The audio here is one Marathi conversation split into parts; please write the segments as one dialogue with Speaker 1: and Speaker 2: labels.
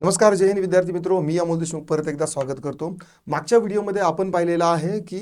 Speaker 1: नमस्कार जय हिंद विद्यार्थी मित्रो, मी अमोल देशमुख परत एकदा स्वागत करतो. मागच्या व्हिडिओमध्ये आपण पाहिलेलं आहे की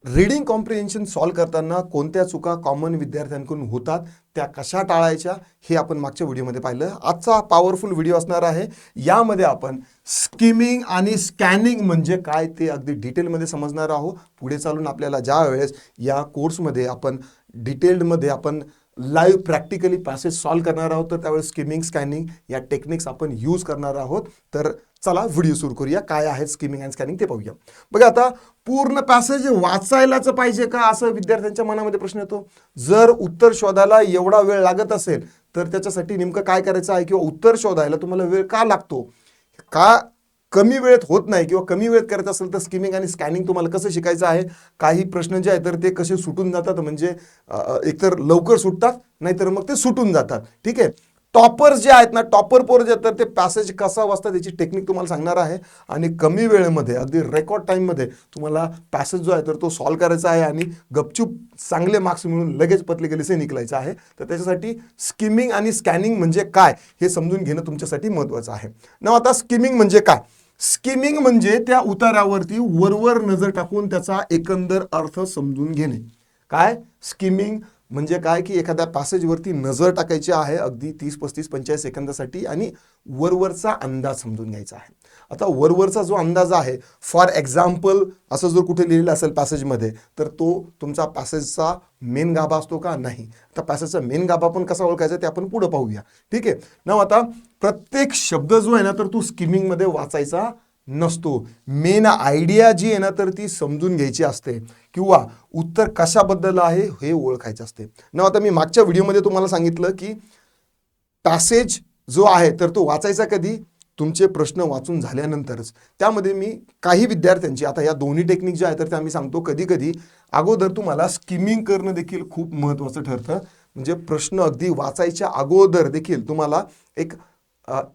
Speaker 1: रीडिंग कॉम्प्रिहेन्शन सॉल्व्ह करताना कोणत्या चुका कॉमन विद्यार्थ्यांकडून होतात त्या कशा टाळायच्या हे आपण मागच्या व्हिडिओमध्ये पाहिलं. आजचा पॉवरफुल व्हिडिओ असणार आहे. यामध्ये आपण स्किमिंग आणि स्कॅनिंग म्हणजे काय ते अगदी डिटेलमध्ये समजणार आहोत. पुढे चालून आपल्याला ज्या वेळेस या कोर्समध्ये आपण डिटेल्डमध्ये आपण लाईव्ह प्रॅक्टिकली पॅसेज सॉल्व्ह करणार आहोत तर त्यावेळेस स्किमिंग स्कॅनिंग या टेक्निक्स आपण यूज करणार आहोत. तर चला व्हिडिओ सुरू करूया. काय आहे स्किमिंग अँड स्कॅनिंग ते पाहूया. बघा, आता पूर्ण पॅसेज वाचायलाच पाहिजे का असं विद्यार्थ्यांच्या मनामध्ये प्रश्न येतो. जर उत्तर शोधायला एवढा वेळ लागत असेल तर त्याच्यासाठी नेमकं काय करायचं आहे किंवा उत्तर शोधायला तुम्हाला वेळ का लागतो, का कमी वेळेत होत नाही किंवा कमी वेळेत करायचं असेल तर स्किमिंग आणि स्कॅनिंग तुम्हाला कसं शिकायचं आहे. काही प्रश्न जे आहेत तर ते कसे सुटून जातात, म्हणजे एकतर लवकर सुटतात नाहीतर मग ते सुटून जातात. ठीक आहे. टॉपर्स जे आहेत ना, टॉपर पोर जे आहेत तर ते पॅसेज कसा वाचतात त्याची टेक्निक तुम्हाला सांगणार आहे आणि कमी वेळेमध्ये अगदी रेकॉर्ड टाईममध्ये तुम्हाला पॅसेज जो आहे तर तो सॉल्व्ह करायचा आहे आणि गपचूप चांगले मार्क्स मिळून लगेच पतले गलीचे निघायचं आहे. तर त्याच्यासाठी स्किमिंग आणि स्कॅनिंग म्हणजे काय हे समजून घेणं तुमच्यासाठी महत्त्वाचं आहे ना. आता स्किमिंग म्हणजे काय? स्किमिंग म्हणजे त्या उतारावरती वरवर नजर टाकून त्याचा एकंदर अर्थ समजून घेणे. काय स्किमिंग म्हणजे काय की एखाद्या पॅसेजवरती नजर टाकायची आहे अगदी 30, 35, 45 सेकंदासाठी आणि वरवरचा अंदाज समजून घ्यायचा आहे. आता वरवरचा जो अंदाज आहे, फॉर एक्झाम्पल असं जर कुठे लिहिलेलं असेल पॅसेजमध्ये तर तो तुमचा पॅसेजचा मेन गाभा असतो का? नाही. आता पॅसेजचा मेन गाभा पण कसा ओळखायचा ते आपण पुढे पाहूया. ठीक आहे ना. आता प्रत्येक शब्द जो आहे ना तर तो स्किमिंगमध्ये वाचायचा नसतो. मेन आयडिया जी आहे ना तर ती समजून घ्यायची असते किंवा उत्तर कशाबद्दल आहे हे ओळखायचं असते ना. आता मी मागच्या व्हिडिओमध्ये तुम्हाला सांगितलं की पॅसेज जो आहे तर तो वाचायचा कधी, तुमचे प्रश्न वाचून झाल्यानंतरच. त्यामध्ये मी काही विद्यार्थ्यांची आता या दोन्ही टेक्निक ज्या आहेत तर त्या मी सांगतो. कधी कधी अगोदर तुम्हाला स्किमिंग करणं देखील खूप महत्त्वाचं ठरतं. म्हणजे प्रश्न अगदी वाचायच्या अगोदर देखील तुम्हाला एक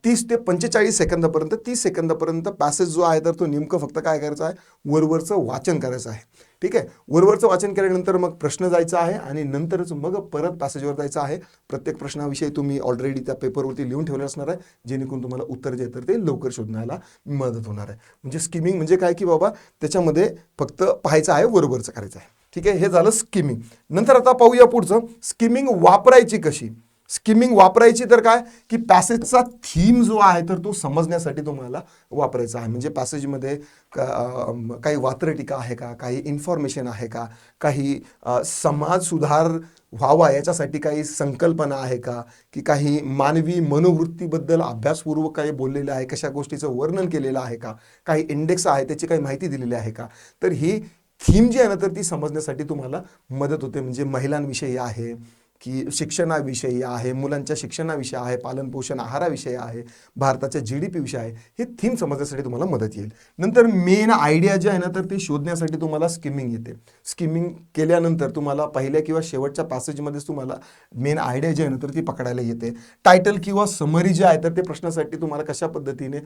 Speaker 1: 30 ते 45 सेकंदापर्यंत 30 सेकंदापर्यंत पॅसेज जो आहे तर तो नेमकं फक्त काय करायचं आहे, वरवरचं वाचन करायचं आहे. ठीक आहे. वरवरचं वाचन केल्यानंतर मग प्रश्न जायचा आहे आणि नंतरच मग परत पॅसेजवर जायचं आहे. प्रत्येक प्रश्नाविषयी तुम्ही ऑलरेडी त्या पेपरवरती लिहून ठेवले असणार आहे, जेणेकरून तुम्हाला उत्तर जे तर ते लवकर शोधण्याला मदत होणार आहे. म्हणजे स्किमिंग म्हणजे काय की बाबा त्याच्यामध्ये फक्त पाहायचं आहे, वरवरचं करायचं आहे. ठीक आहे. हे झालं स्किमिंग. नंतर आता पाहूया पुढचं, स्किमिंग वापरायची कशी. स्किमिंग वापरायची तर काय की पॅसेजचा थीम जो आहे तर तो समजण्यासाठी तुम्हाला वापरायचा आहे. म्हणजे पॅसेजमध्ये काही वात्रटिका आहे का, काही इन्फॉर्मेशन आहे का, काही समाज सुधार व्हावा याच्यासाठी काही संकल्पना आहे का, की काही मानवी मनोवृत्तीबद्दल अभ्यासपूर्वक काही बोललेलं आहे, कशा गोष्टीचं वर्णन केलेलं आहे का, काही इंडेक्स आहे त्याची काही माहिती दिलेली आहे का. तर ही थीम जी आहे ना तर ती समजण्यासाठी तुम्हाला मदत होते. म्हणजे महिलांविषयी आहे की शिक्षणाविषयी आहे, मुलांच्या शिक्षणाविषयी आहे, पालनपोषण आहाराविषयी आहे, भारताच्या GDP विषयी आहे. हे थीम समजण्यासाठी तुम्हाला मदत येईल. नंतर मेन आयडिया जे आहे ना तर ते शोधण्यासाठी तुम्हाला स्किमिंग येते. स्किमिंग केल्यानंतर तुम्हाला पहिल्या किंवा शेवटच्या पॅसेजमध्येच तुम्हाला मेन आयडिया जे आहे ना तर ती पकडायला येते. टायटल किंवा समरी जे आहे तर ते प्रश्नासाठी तुम्हाला कशा पद्धतीने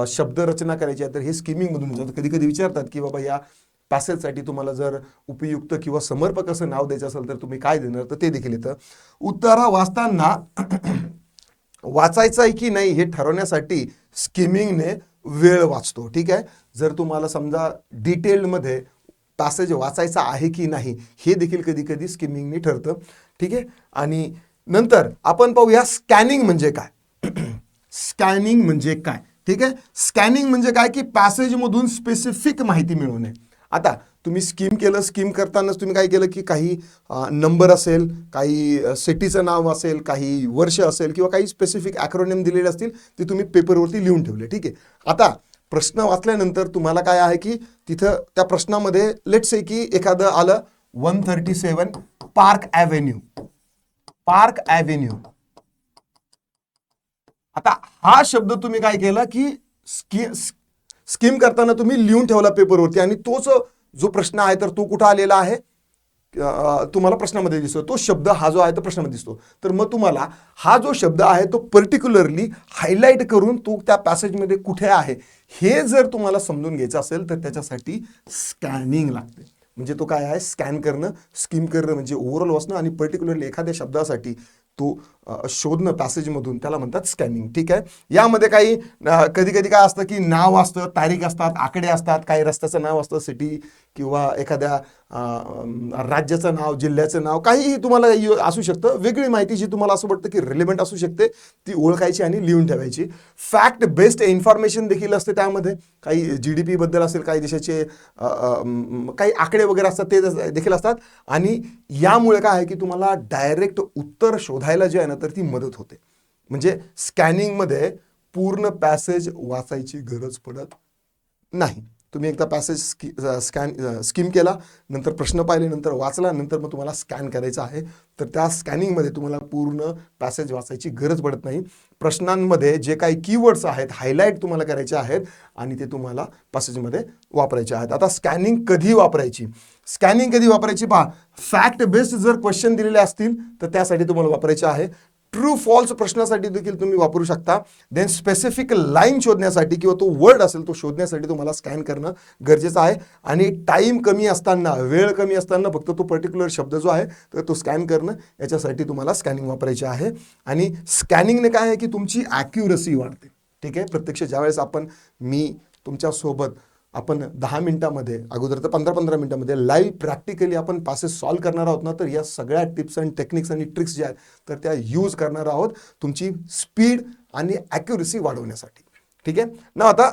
Speaker 1: शब्दरचना करायची आहे तर हे स्किमिंगमधून जातं. कधी कधी विचारतात की बाबा या पॅसेजसाठी तुम्हाला जर उपयुक्त किंवा समर्पक असं नाव द्यायचं असेल तर तुम्ही काय देणार, तर ते देखील येतं. उत्तर वाचताना वाचायचं आहे की नाही हे ठरवण्यासाठी स्किमिंगने वेळ वाचतो. ठीक आहे. जर तुम्हाला समजा डिटेलमध्ये पॅसेज वाचायचा आहे की नाही हे देखील कधी कधी स्किमिंगने ठरतं. ठीक आहे. आणि नंतर आपण पाहूया स्कॅनिंग म्हणजे काय. स्कॅनिंग म्हणजे काय. ठीक आहे. स्कॅनिंग म्हणजे काय की पॅसेजमधून स्पेसिफिक माहिती मिळवणे. आता तुम्ही स्कीम केलं, स्कीम करतानाच तुम्ही काय केलं की काही नंबर असेल, काही सिटीचं नाव असेल, काही वर्ष असेल किंवा काही स्पेसिफिक ॲक्रोनिम दिलेले असतील ते तुम्ही पेपरवरती लिहून ठेवले. ठीक आहे. आता प्रश्न वाचल्यानंतर तुम्हाला काय आहे की तिथं त्या प्रश्नामध्ये लेट्स से की एखादं आलं 137 पार्क ॲव्हेन्यू. Park avenue. आता हा शब्द तुम्ही काय केला की स्कीम करताना तुम्ही लिहून ठेवला पेपरवरती आणि तोच जो प्रश्न आहे तर तो कुठं आलेला आहे तुम्हाला प्रश्नामध्ये दिसतो. तो शब्द हा जो आहे तो प्रश्नामध्ये दिसतो. तर मग तुम्हाला हा जो शब्द आहे तो पर्टिक्युलरली हायलाईट करून तो त्या पॅसेजमध्ये कुठे आहे हे जर तुम्हाला समजून घ्यायचं असेल तर त्याच्यासाठी स्कॅनिंग लागते. म्हणजे तो काय आहे, स्कॅन करणं. स्कीम करणं म्हणजे ओव्हरऑल वाचणं आणि पर्टिक्युलरली एखाद्या शब्दासाठी तो शोधणं पॅसेजमधून, त्याला म्हणतात स्कॅनिंग. ठीक आहे. यामध्ये काही कधी कधी काय असतं की नाव असतं, तारीख असतात, आकडे असतात, काही रस्त्याचं नाव असतं, सिटी किंवा एखाद्या राज्याचं नाव, जिल्ह्याचं नाव, काहीही तुम्हाला असू शकतं. वेगळी माहिती जी तुम्हाला असं वाटतं की रिलेव्हंट असू शकते ती ओळखायची आणि लिहून ठेवायची. फॅक्ट बेस्ड इन्फॉर्मेशन देखील असते त्यामध्ये. काही GDP बद्दल असेल, काही देशाचे काही आकडे वगैरे असतात ते देखील असतात. आणि यामुळे काय आहे की तुम्हाला डायरेक्ट उत्तर शोधायला जे आहे ना तर ती मदत होते. म्हणजे स्कॅनिंगमध्ये पूर्ण पॅसेज वाचायची गरज पडत नाही. तुम्ही एकदा पॅसेज स्किम केला, नंतर प्रश्न पाहिले, नंतर वाचला, नंतर मग तुम्हाला स्कॅन करायचं आहे, तर त्या स्कॅनिंगमध्ये तुम्हाला पूर्ण पॅसेज वाचायची गरज पडत नाही. प्रश्नांमध्ये जे काही कीवर्ड्स आहेत हायलाईट तुम्हाला करायचे आहेत आणि ते तुम्हाला पॅसेजमध्ये वापरायचे आहेत. आता स्कॅनिंग कधी वापरायची? स्कॅनिंग कधी वापरायची पहा. फॅक्ट बेस्ड जर क्वेश्चन दिलेले असतील तर त्यासाठी तुम्हाला वापरायचे आहे. ट्रू फॉल्स प्रश्नासाठी देखील तुम्ही वापरू शकता. देन स्पेसिफिक लाईन शोधण्यासाठी किंवा तो वर्ड असेल तो शोधण्यासाठी तुम्हाला स्कॅन करणं गरजेचं आहे. आणि टाईम कमी असताना, वेळ कमी असताना फक्त तो पर्टिक्युलर शब्द जो आहे तर तो स्कॅन करणं, याच्यासाठी तुम्हाला स्कॅनिंग वापरायची आहे. आणि स्कॅनिंगने काय आहे की तुमची ॲक्युरसी वाढते. ठीक आहे. प्रत्यक्ष ज्यावेळेस मी तुमच्यासोबत आपण 10 मिनिटामध्ये, अगोदर तर 15-15 मिनिटामध्ये लाईव्ह प्रॅक्टिकली आपण पॅसेज सॉल्व्ह करणार आहोत ना, तर या सगळ्या टिप्स अँड टेक्निक्स आणि ट्रिक्स ज्या आहेत तर त्या यूज करणार आहोत तुमची स्पीड आणि ॲक्युरसी वाढवण्यासाठी. ठीक आहे ना. आता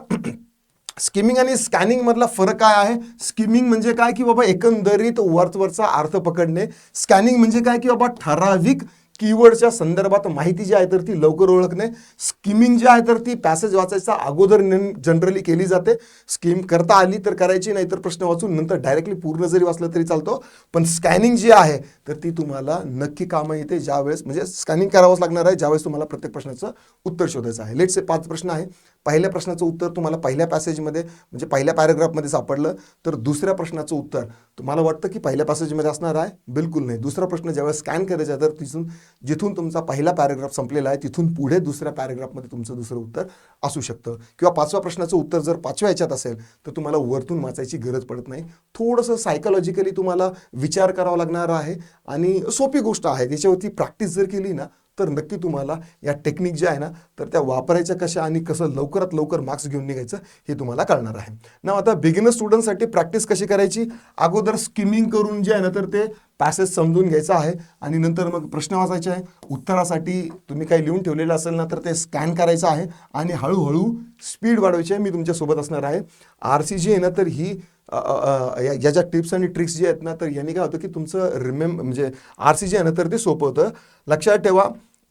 Speaker 1: स्किमिंग आणि स्कॅनिंग मधला फरक काय आहे? स्किमिंग म्हणजे काय की बाबा एकंदरीत वरचा अर्थ पकडणे. स्कॅनिंग म्हणजे काय की बाबा ठराविक कीवर्डच्या संदर्भात माहिती जी आहे तर ती लवकर ओळखणे. स्किमिंग जी आहे तर ती पॅसेज वाचायचा अगोदर जनरली केली जाते. स्किम करता आली तर करायची, नाही तर प्रश्न वाचून नंतर डायरेक्टली पूर्ण जरी वाचलं तरी चालतो. पण स्कॅनिंग जी आहे तर ती तुम्हाला नक्की कामं येते ज्यावेळेस, म्हणजे स्कॅनिंग करावंच लागणार आहे ज्यावेळेस तुम्हाला प्रत्येक प्रश्नाचं उत्तर शोधायचं आहे. लेट्स से 5 प्रश्न आहे. पहिल्या प्रश्नाचं उत्तर तुम्हाला पहिल्या पॅसेजमध्ये म्हणजे पहिल्या पॅराग्राफमध्ये सापडलं, तर दुसऱ्या प्रश्नाचं उत्तर तुम्हाला वाटतं की पहिल्या पॅसेजमध्ये असणार आहे? बिलकुल नाही. दुसरा प्रश्न ज्यावेळेस स्कॅन करायचा आहे तर जिथून तुमचा पहिला पॅराग्राफ संपलेला आहे तिथून पुढे दुसऱ्या पॅराग्राफमध्ये तुमचं दुसरं उत्तर असू शकतं. किंवा 5व्या प्रश्नाचं उत्तर जर 5व्या ह्याच्यात असेल तर तुम्हाला वरतून वाचायची गरज पडत नाही. थोडंसं सायकोलॉजिकली तुम्हाला विचार करावा लागणार आहे आणि सोपी गोष्ट आहे. त्याच्यावरती प्रॅक्टिस जर केली ना तर नक्की तुम्हाला या टेक्निक ज्या आहे ना तर त्या वापरायच्या कशा आणि कसं लवकरात लवकर मार्क्स घेऊन निघायचं हे तुम्हाला कळणार आहे ना. आता बिगिनर स्टुडंटसाठी प्रॅक्टिस कशी करायची? अगोदर स्किमिंग करून जे आहे ना तर ते पॅसेज समजून घ्यायचं आहे आणि नंतर मग प्रश्न वाचायचे आहे. उत्तरासाठी तुम्ही काही लिहून ठेवलेलं असेल ना तर ते स्कॅन करायचं आहे आणि हळूहळू स्पीड वाढवायची आहे. मी तुमच्यासोबत असणार आहे. RCG आहे ना तर ही याच्या टिप्स आणि ट्रिक्स जे आहेत ना तर यांनी काय होतं की तुमचं म्हणजे RCG आहे ना तर ते सोपं होतं. लक्षात ठेवा,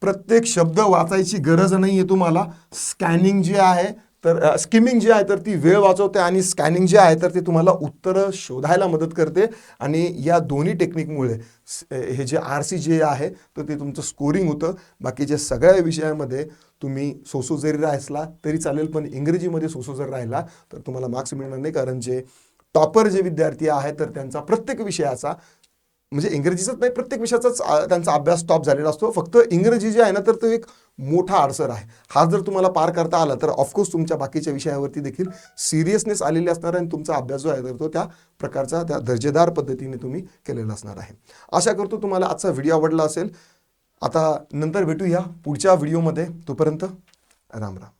Speaker 1: प्रत्येक शब्द वाचायची गरज नाही आहे तुम्हाला. स्कॅनिंग जी आहे तर स्किमिंग जी आहे तर ती वेळ वाचवते आणि स्कॅनिंग जे आहे तर ते तुम्हाला उत्तरं शोधायला मदत करते. आणि या दोन्ही टेक्निकमुळे हे जे RCG आहे तर ते तुमचं स्कोरिंग होतं. बाकीच्या सगळ्या विषयामध्ये तुम्ही सोसो जरी राहिला तरी चालेल, पण इंग्रजीमध्ये सोसो जर राहिला तर तुम्हाला मार्क्स मिळणार नाही. कारण जे टॉपर जे विद्यार्थी आहेत तर त्यांचा प्रत्येक विषयाचा, म्हणजे इंग्रजीचाच नाही प्रत्येक विषयाचाच त्यांचा अभ्यास टॉप झालेला असतो. फक्त इंग्रजी जे आहे ना तर तो एक मोठा अडसर आहे. हा जर तुम्हाला पार करता आला तर ऑफकोर्स तुमच्या बाकीच्या विषयावरती देखील सिरियसनेस आलेली असणार आहे आणि तुमचा अभ्यास जो आहे तर तो त्या प्रकारचा त्या दर्जेदार पद्धतीने तुम्ही केलेला असणार आहे. आशा करतो तुम्हाला आजचा व्हिडिओ आवडला असेल. आता नंतर भेटूया पुढच्या व्हिडिओमध्ये. तोपर्यंत राम राम.